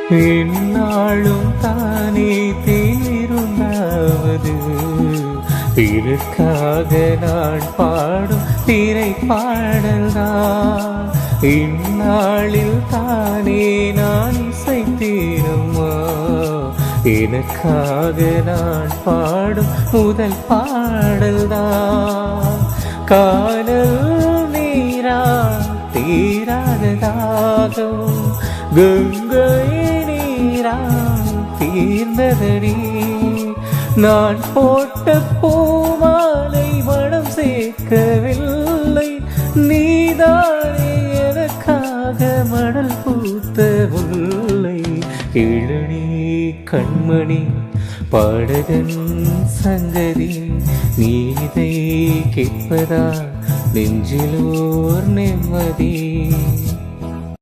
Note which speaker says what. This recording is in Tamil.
Speaker 1: என்னாலும் தானே தேருண்டாவது பிறக்காக நான் பாடும் திரை பாடல்தான். இந்நாளில் தானே நான் இசைத்தேனம்மா, எனக்காக நான் பாடும் முதல் பாடல்தான். காணல் நீரா தீராததாகும் கங்கை நீரா தீர்ந்ததடி. நான் போட்ட பூமாலை மனம் சேர்க்கவில்லை, நீதானே எனக்காக மணல் பூத்த முல்லை. இளநீ கண்மணி பாடகன் சங்கதி, நீதை கேட்பதா நெஞ்சிலோர் நிம்மதி.